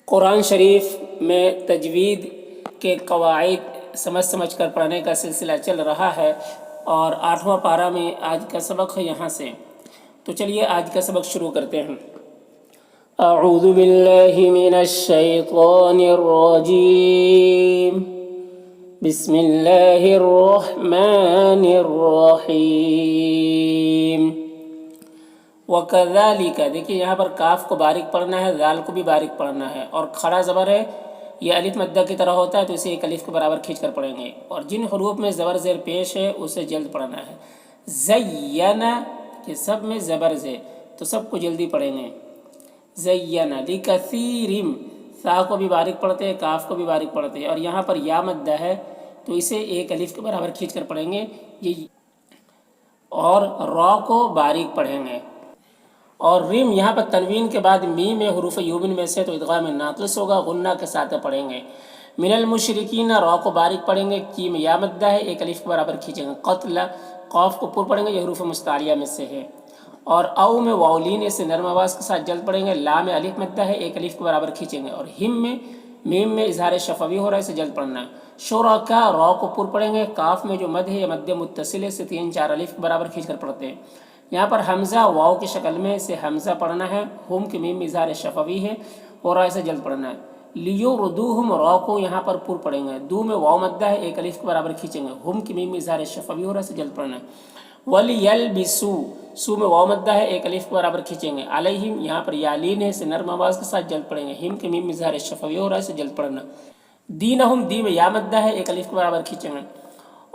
قرآن شریف میں تجوید کے قواعد سمجھ کر پڑھنے کا سلسلہ چل رہا ہے اور 8واں پارہ میں آج کا سبق ہے یہاں سے۔ تو چلیے آج کا سبق شروع کرتے ہیں۔ اعوذ باللہ من الشیطان الرجیم، بسم اللہ الرحمن الرحیم۔ وَكَذَلِكَ، دیکھیے یہاں پر کاف کو باریک پڑھنا ہے، ذال کو بھی باریک پڑھنا ہے، اور کھڑا زبر ہے، یہ الف مدہ کی طرح ہوتا ہے تو اسے ایک الف کے برابر کھینچ کر پڑھیں گے، اور جن حروف میں زبر زیر پیش ہے اسے جلد پڑھنا ہے۔ زینا، کہ سب میں زبر زے تو سب کو جلدی پڑھیں گے۔ زینا لکثیرم، سا کو بھی باریک پڑھتے ہیں، کاف کو بھی باریک پڑھتے ہیں، اور یہاں پر یا مدہ ہے تو اسے ایک الف کے برابر کھینچ کر پڑھیں گے، اور را کو باریک پڑھیں گے۔ اور ریم یہاں پر تنوین کے بعد میم میں حروف یومن میں سے تو ادغام ناقص ہوگا، غنہ کے ساتھ پڑھیں گے۔ من المشرکین، را کو باریک پڑھیں گے، کی میں یا مدہ ہے، ایک الف کے برابر کھینچیں گے۔ قتل، قاف کو پر پڑھیں گے، یہ حروف مستعلیہ میں سے ہے۔ اور او میں واولین سے نرم آواز کے ساتھ جلد پڑھیں گے، لا میں الف مدہ ہے، ایک الف کے برابر کھینچیں گے، اور ہم میں میم میں اظہار شفوی ہو رہا ہے، اسے جلد پڑھنا ہے۔ شرکا، را کو پر پڑھیں گے، کاف میں جو مد ہے یہ مد متصل ہے، سے 3-4 الف کے برابر کھینچ کر پڑھتے ہیں۔ یہاں پر حمزہ واو کی شکل میں سے حمزہ پڑھنا ہے، ہم کی میم اظہار شفوی ہے اور را سے جلد پڑھنا ہے۔ لیردوہم، را کو یہاں پر پر پڑھیں گے، دو میں واو مدہ ہے، ایک الف کے برابر کھینچیں گے، ہم کی میم اظہار شفوی اور را سے جلد پڑھنا ہے۔ ولیلبسو، سو میں واو مدہ ہے، ایک الف کے برابر کھینچیں گے۔ علیہم، یہاں پر یالین ہے، سے نرم آواز کے ساتھ جلد پڑھیں گے، ہم کی میم اظہار شفوی اور را سے جلد پڑھنا۔ دینہم، دی میں یا مدہ ہے، ایک الف کے برابر کھینچیں گے۔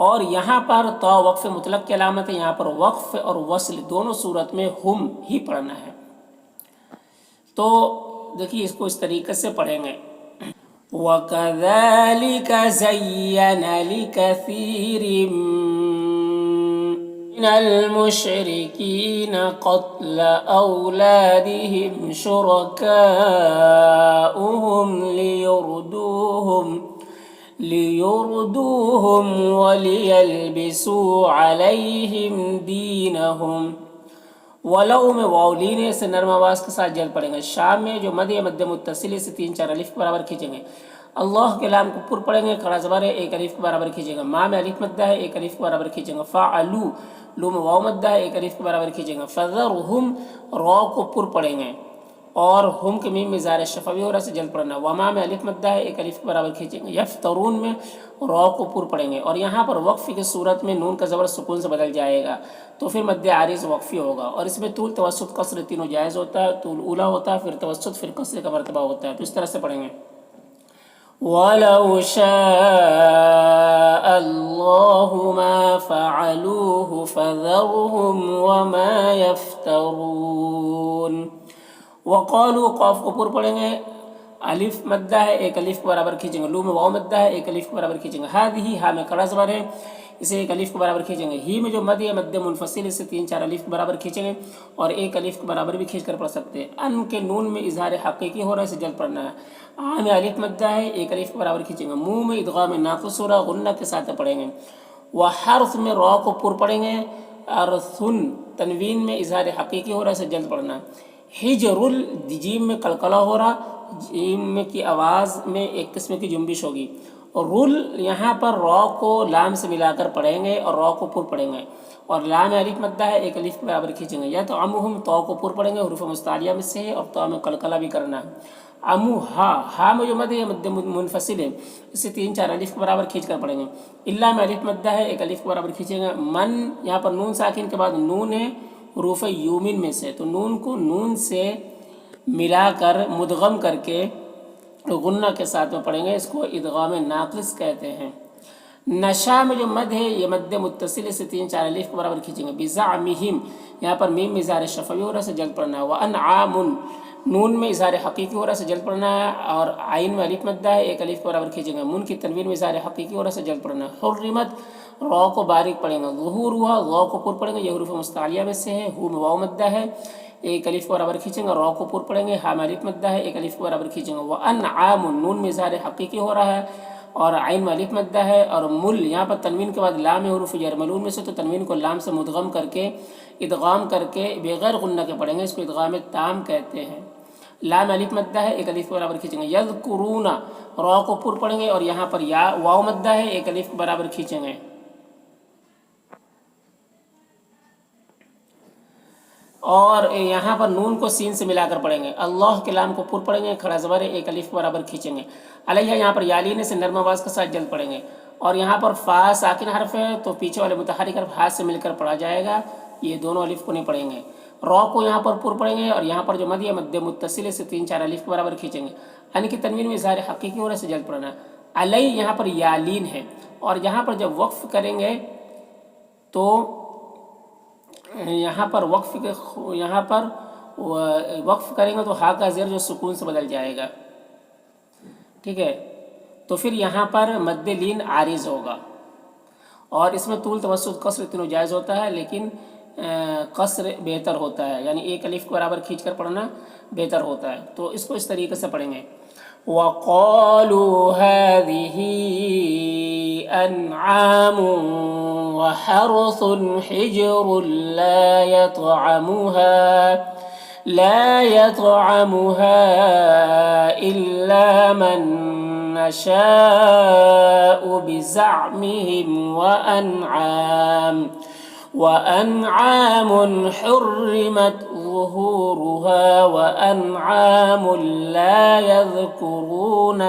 اور یہاں پر تو وقف مطلق کی علامت ہے، یہاں پر وقف اور وصل دونوں صورت میں ہم ہی پڑھنا ہے۔ تو دیکھیے اس کو اس طریقے سے پڑھیں گے۔ وَكَذَلِكَ زَيَّنَ لِكَثِيرٍ مِّنَ الْمُشْرِكِينَ قَتْلَ أَوْلَادِهِمْ شُرَكَاؤُهُمْ لِيُرْدُوهُمْ وَلِيَلْبِسُوا عَلَيْهِمْ دِينَهُمْ۔ ولو میں واولین سے نرم آواز کے ساتھ جلد پڑھیں گے، شام میں جو مد متصل سے 3-4 الف کے برابر کھینچیں گے۔ اللہ کے لام کو پر پڑھیں گے، کھڑا زبر ہے، ایک الف کے برابر کھینچیں گے۔ ما میں الف مدہ ہے، ایک الف کے برابر کھینچیں گے۔ فعلو، لو میں واو مدہ ہے، ایک الف کے برابر کھینچیں گے۔ فذرہم، را کو پر پڑھیں گے، اور ہم کے میم اظہار شفوی اور را سے جلد پڑھنا۔ وما میں الف مدہ ہے، ایک الف کے برابر کھینچیں گے۔ یفترون میں را کو پر پڑھیں گے، اور یہاں پر وقف کی صورت میں نون کا زبر سکون سے بدل جائے گا تو پھر مد عارض وقفی ہوگا، اور اس میں طول، توسط، قصر تینوں جائز ہوتا ہے۔ طول اولا ہوتا ہے، پھر توسط، پھر قصر کا مرتبہ ہوتا ہے، تو اس طرح سے پڑھیں گے۔ وَلَوْ شَاءَ اللَّهُ مَا فَعَلُوهُ فَذَرْهُمْ وَمَا يَفْتَرُونَ۔ وقالوا، قاف کو پر پڑھیں گے، الف مدہ ہے، ایک الف کے برابر کھینچیں گے۔ لو میں واو مدہ ہے، ایک الف کے برابر کھینچیں گے۔ ہذہ، ہا میں کڑا زبر ہے، اسے ایک الف کے برابر کھینچیں گے۔ ہی میں جو مد ہے مد منفصل، اسے 3-4 الف کے برابر کھینچیں گے، اور ایک الف کے برابر بھی کھینچ کر پڑھ سکتے ہیں۔ ان کے نون میں اظہار حقیقی ہو رہا ہے، اسے جلد پڑھنا ہے۔ آ میں الف مدہ ہے، ایک الف کے برابر کھینچیں گے۔ منہ میں ادغام ناقص ہو رہا ہے، غنہ کے ساتھ پڑھیں گے۔ وحرث میں را کو پر پڑھیں گے، ارثن تنوین میں اظہار حقیقی ہو رہا ہے، اسے جلد پڑھنا ہے۔ ہجر، جیم میں قلقلہ ہو رہا، جیم میں کی آواز میں ایک قسم کی جنبش ہوگی۔ اور رول، یہاں پر را کو لام سے ملا کر پڑھیں گے اور را کو پر پڑھیں گے، اور لام الف مدہ ہے، ایک الف کے برابر کھینچیں گے۔ یا تو امہم، تو کو پر پڑھیں گے، حروف مستعلیہ میں سے ہے، اور تو میں قلقلہ بھی کرنا ہے۔ امو، ہا میں جو مد ہے مد منفصل ہے، اسے 3-4 الف کے برابر کھینچ کر پڑھیں گے۔ اللہ میں الف مدہ ہے، ایک الف کے برابر کھینچیں گے۔ من، یہاں پر نون ساکن کے بعد نون ہے حروف یومن میں سے، تو نون کو نون سے ملا کر مدغم کر کے غنہ کے ساتھ میں پڑھیں گے، اس کو ادغام ناقص کہتے ہیں۔ نشا میں جو مد ہے یہ مد متصل سے 3-4 الف کے برابر کھینچیں گے۔ بزعمہم، یہاں پر میم اظہار شفوی ہو رہا ہے، سے جلد پڑھنا ہے۔ وانعام، نون میں اظہار حقیقی ہو رہا ہے، سے جلد پڑھنا ہے، اور عین میں الف مدہ ہے، ایک الف کے برابر کھینچیں گے۔ من کی تنوین میں اظہار حقیقی ہو رہا ہے، سے جلد پڑھنا ہے۔ حرمت، را کو باریک پڑھیں گے۔ ظہورها، غا کو پر پڑھیں گے، یہ حروف مستعلیہ میں سے ہے۔ ہو میں واو مدہ ہے، ایک الف کے برابر کھینچیں گے، را کو پر پڑھیں گے۔ ہا میں الف مدہ ہے، ایک الف کے برابر کھینچیں گے۔ وانعام، نون میں اظہار حقیقی ہو رہا ہے، اور عین میں الف مدہ ہے۔ اور مل، یہاں پر تنوین کے بعد لام حروف یرملون میں سے، تو تنوین کو لام سے مدغم کر کے ادغام کر کے بغیر غنہ کے پڑھیں گے، اس کو ادغام تام کہتے ہیں۔ لام الف مدہ ہے، ایک الف کے برابر کھینچیں گے، یذکرون را کو پر پڑھیں گے، اور یہاں پر یا واو مدہ ہے، ایک الف کے برابر کھینچیں گے، اور یہاں پر نون کو سین سے ملا کر پڑھیں گے، اللہ کے لام کو پر پڑھیں گے، کھڑا زبر ہے، ایک الف کے برابر کھینچیں گے، علیہ یہاں پر یالین سے نرم آواز کے ساتھ جلد پڑھیں گے، اور یہاں پر فا ساکن حرف ہے تو پیچھے والے متحرک حرف ہاتھ سے مل کر پڑھا جائے گا، یہ دونوں الف کو نہیں پڑھیں گے، را کو یہاں پر پر پڑھیں گے، اور یہاں پر جو مد ہے مد متصل سے 3 4 الف کے برابر کھینچیں گے، ان کی تنوین میں اظہار حقیقی ہونے سے جلد پڑھنا، علیہ یہاں پر یالین ہے، اور یہاں پر جب وقف کریں گے تو یہاں پر وقف کریں گے تو ہا کا زیر جو سکون سے بدل جائے گا، ٹھیک ہے، تو پھر یہاں پر مد لین عارض ہوگا، اور اس میں طول توسط قصر تینوں جائز ہوتا ہے، لیکن قصر بہتر ہوتا ہے، یعنی ایک الف کے برابر کھینچ کر پڑھنا بہتر ہوتا ہے، تو اس کو اس طریقے سے پڑھیں گے، وَقَالُوا هَٰذِهِ أَنْعَامٌ وَحَرْثٌ حِجْرٌ لا يطعمها إلا من نشاء بزعمهم وأنعام حرمت ظهورها وأنعام لا يذكرون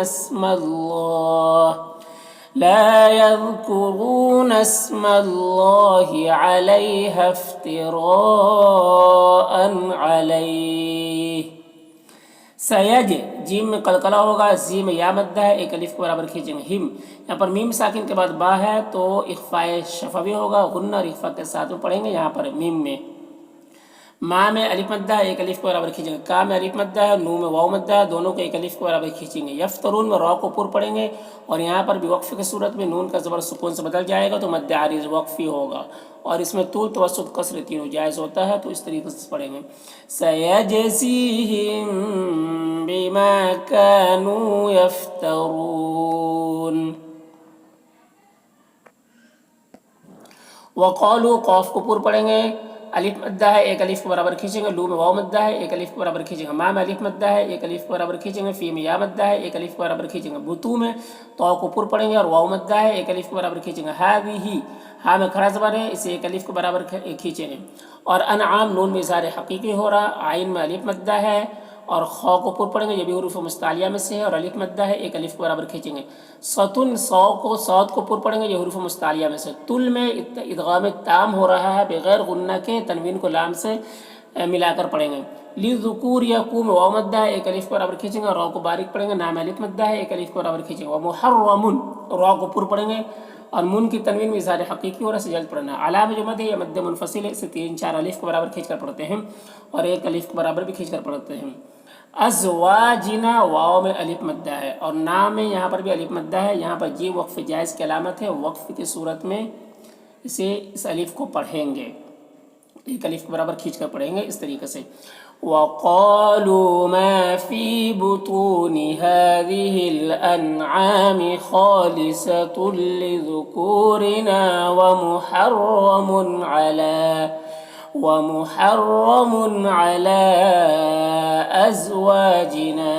اسم الله عليها افتراء عليه، سیج جیم میں قلقلہ ہوگا، زی میں یا مدہ ہے، ایک الف کے برابر کھینچیں گے، ہم یہاں پر میم ساکن کے بعد با ہے تو اخفاء شفوی ہوگا، غنہ اور اخفاء کے ساتھ میں پڑھیں گے، یہاں پر میم میں، ما میں الف مدہ ہے، ایک الف کے برابر کھینچیں گے، کا میں الف مدہ ہے، نو میں واو مدہ ہے، دونوں کو ایک الف کے برابر کھینچیں گے، یفترون میں را کو پر پڑھیں گے، اور یہاں پر بھی وقف کی صورت میں نون کا زبر سکون سے بدل جائے گا تو مد عارض وقفی ہوگا، اور اس میں طول توسط قصر تینوں جائز ہوتا ہے، تو اس طریقے سے پڑھیں گے، سَيَجْزِيهِم بِمَا كَانُوا يَفْتَرُونَ، وقالوا قاف کو پر پڑھیں گے، الف مدہ ہے، ایک الف کے برابر کھینچیں گے، لو میں واو مدہ ہے، ایک الف کے برابر کھینچیں گے، ما میں الف مدہ ہے، ایک الف کے برابر کھینچیں گے، فی میں یا مدہ ہے، ایک الف کے برابر کھینچیں گے، بتو میں تو کو پر پڑھیں گے اور واو مدہ ہے، ایک الف کے برابر کھینچیں گے، ہذہ ہاں میں کھڑا زبر ہے، اسے ایک الف کے برابر کھینچیں گے، اور انعام نون میں اظہار حقیقی ہو رہا، عین میں الف مدہ ہے، اور خا کو پر پڑھیں گے، یہ بھی حروف مستعلیہ میں سے ہے، اور الف مدہ ہے، ایک الف کے برابر کھینچیں گے، سطن صاد کو پر پڑھیں گے، یہ حروف مستعلیہ میں سے، تل میں ادغام تام ہو رہا ہے بغیر غنہ کے، تنوین کو لام سے ملا کر پڑھیں گے، لذکور یقو میں واو مدہ ہے، ایک الف کے برابر کھینچیں گے، اور را کو باریک پڑھیں گے، نام الف مدہ ہے، ایک الف کے برابر کھینچیں گے، ومحرم را کو پر پڑھیں گے، اور من کی تنوین میں اظہار حقیقی ہو رہا سے جلد پڑھنا، علا میں جو مد ہے یہ مد منفصل ہے، اسے 3 4 الف کے برابر کھینچ کر پڑھتے ہیں، اور ایک الف کے برابر بھی کھینچ کر پڑھتے ہیں، ازواجنا واو میں الف مدہ ہے، اور نام میں یہاں پر بھی الف مدہ ہے، یہاں پر جی وقف جائز کی علامت ہے، وقف کی صورت میں اس الف کو پڑھیں گے، ایک الف کے برابر کھینچ کر پڑھیں گے، اس طریقے سے، وَقَالُوا مَا فِي بُطُونِ هَٰذِهِ الْأَنْعَامِ خَالِصَةٌ لِذُكُورِنَا وَمُحَرَّمٌ عَلَىٰ أَزْوَاجِنَا،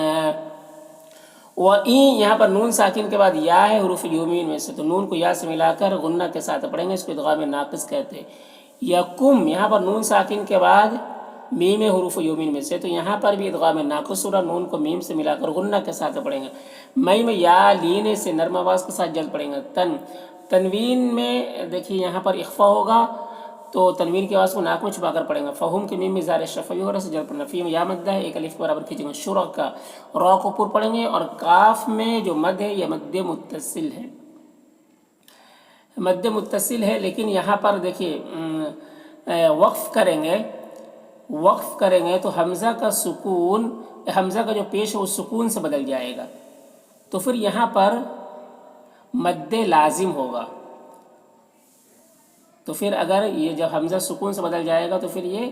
وَإِن یہاں پر نون ساکن کے بعد یا ہے حروف یومین میں سے، تو نون کو یا سے ملا کر غنہ کے ساتھ پڑھیں گے، اس کو ادغام ناقص کہتے ہیں، یکم یہاں پر نون ساکن کے بعد میم حروف یومین میں سے، تو یہاں پر بھی ادغام ناقص ہو رہا، نون کو میم سے ملا کر غنہ کے ساتھ پڑھیں گے، مئی میں یا لینے سے نرم آواز کے ساتھ جلد پڑھیں گے، تنوین میں دیکھیے یہاں پر اخفا ہوگا تو تنوین کی آواز کو ناک میں چھپا کر پڑھیں گے، فہم کے میم میں اظہار شفوی ہو رہا سے جلد پڑھنا، فی میں یا مدہ ہے، ایک الف کے برابر کھینچیں گے، شرکا را کو پر پڑھیں گے، اور کاف میں جو مد ہے یہ مد متصل ہے، لیکن یہاں پر دیکھیے وقف کریں گے تو حمزہ کا جو پیش ہے وہ سکون سے بدل جائے گا، تو پھر یہاں پر مد لازم ہوگا، تو پھر اگر یہ جب حمزہ سکون سے بدل جائے گا تو پھر یہ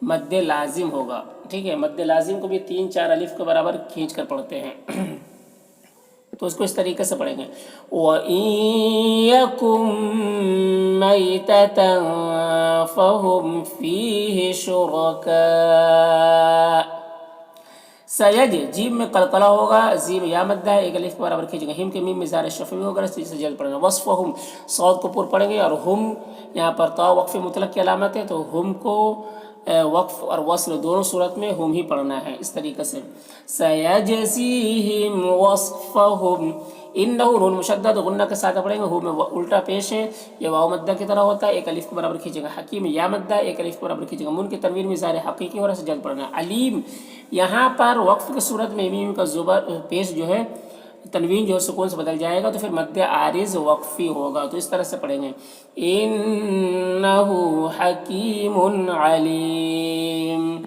مد لازم ہوگا، ٹھیک ہے، مد لازم کو بھی 3 4 الف کے برابر کھینچ کر پڑھتے ہیں، تو اس کو اس طریقے سے پڑھیں گے، وَإِن يَكُن مَيْتَةً فَهُمْ فِيهِ شُرَكَاءُ، سید جیم میں قلقلہ ہوگا، زی میں یا مدہ ہے، ایک الف کے برابر کھینچیں گے، ہم کے میم میں زار شفوی ہوگا، اس سے جلد پڑھیں گے۔ وصفہم صاد کو پر پڑھیں گے، اور ہم یہاں پر تا وقف مطلق کی علامت ہے، تو ہم کو وقف اور وصل دونوں صورت میں ہم ہی پڑھنا ہے اس طریقے سے۔ سیجزیہم وصفہم، انہ نون مشدد غنہ کے ساتھ پڑھیں گے، ہو میں الٹا پیش ہے، یہ واو مدہ کی طرح ہوتا ہے، ایک الف کے برابر کھینچے گا۔ حکیم یا مدہ ایک الف کے برابر کھینچے گا، من کی تنوین میں ظاہر حقیقی ہو رہا ہے، سے جلد پڑھنا ہے۔ علیم یہاں پر وقف کی صورت میں میم کا زبر پیش جو ہے تنوین جو ہے سکون سے بدل جائے گا، تو پھر مد عارض وقفی ہوگا، تو اس طرح سے پڑھیں گے انہ حکیم علیم۔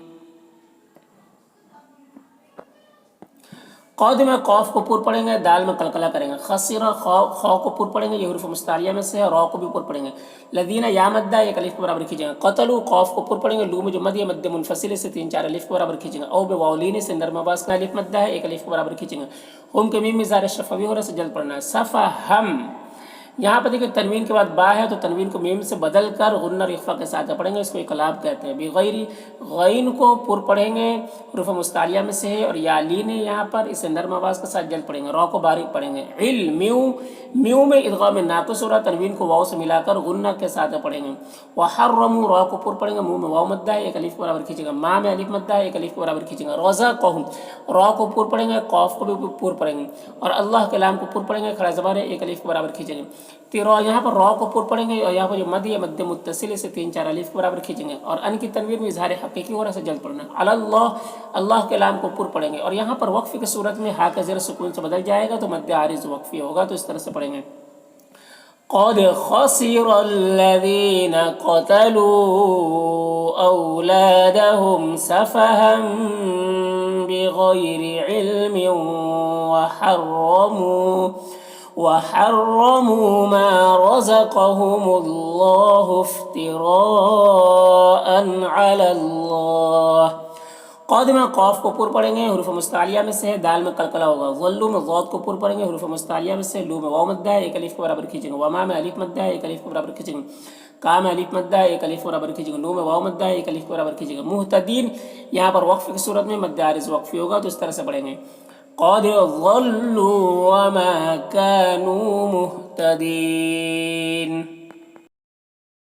قود میں قوف کو پر پڑھیں گے، دال میں قلقلہ کریں گے۔ خسر خو کو پر پڑھیں گے، یہ حروف مستعلیہ میں سے ہے، را کو بھی پر پڑھیں گے۔ لذین یا مدہ ایک الف کے برابر کھینچیں گے۔ قتلوا قوف کو پر پڑھیں گے، لو میں جو مد ہے مد منفصل سے 3 4 الف کے برابر کھینچیں گے۔ او بے واولین سے نرم آواز کا الف مدہ ہے، ایک الف کے برابر کھینچیں گے۔ ہم کے میم میں ظاہر شفوی ہو رہا ہے، سے جلد پڑھنا ہے۔ صفہم یہاں پر دیکھیں تنوین کے بعد با ہے، تو تنوین کو میم سے بدل کر غنہ اور اخفا کے ساتھ پڑھیں گے، اس کو اقلاب کہتے ہیں۔ بغیر غین کو پر پڑھیں گے، حروف مستعلیہ میں سے ہے، اور یا لین ہے یہاں پر، اسے نرم آواز کے ساتھ جلد پڑھیں گے۔ را کو باریک پڑھیں گے۔ علم میو میں ادغام ناقص ہو رہا، تنوین کو واو سے ملا کر غنہ کے ساتھ پڑھیں گے۔ وحرموا را کو پر پڑھیں گے، منہ میں واو مدہ ہے، ایک الف کے برابر کھینچیں گے۔ ما میں الف مدہ ہے، ایک الف کے برابر کھینچیں گے۔ رزقہم را کو پر پڑھیں گے، قاف کو بھی پر پڑھیں گے، اور اللہ کے لام کو پر پڑھیں گے، کھڑا زبر ہے، ایک الف کے برابر کھینچیں گے۔ تیرا یہاں پر را کو پر پڑھیں گے، اور یہاں پر جو مد ہے مد متصل سے 3 4 الف کے برابر کھینچیں گے، اور ان کی تنوین میں اظہار حقیقی ہو رہا ہے، سے جلد پڑھنا ہے۔ علی اللہ اللہ کے لام کو پر پڑھیں گے، اور یہاں پر وقف کی صورت میں ہا کا زیر سکون سے بدل جائے گا، تو مد عارض وقفی ہوگا، تو اس طرح سے پڑھیں گے۔ قد خسر الذين قتلوا أولادهم سفها بغير علم وحرموا ما رزقهم الله افتراء على الله۔ قود میں قاف کو پر پڑھیں گے، حروف مستعلیہ میں سے ہے، دال میں قلقلہ ہوگا۔ ظلوا میں ضاد کو پر پڑھیں گے، حروف مستعلیہ میں سے، لو میں واو مدہ ہے، ایک الف کے برابر کھینچیں گے۔ وما میں الف مدہ ہے، ایک الف کے برابر کھینچیں گے۔ کا میں الف مدہ ہے، ایک الف کے برابر کھینچیں گے۔ نو میں واو مدہ ہے، ایک الف کے برابر کھینچیں گے۔ مہتدین یہاں پر وقف کی صورت میں مد عارض وقفی ہوگا، تو اس طرح سے پڑھیں گے۔ قد ضلوا وما كانوا مهتدين۔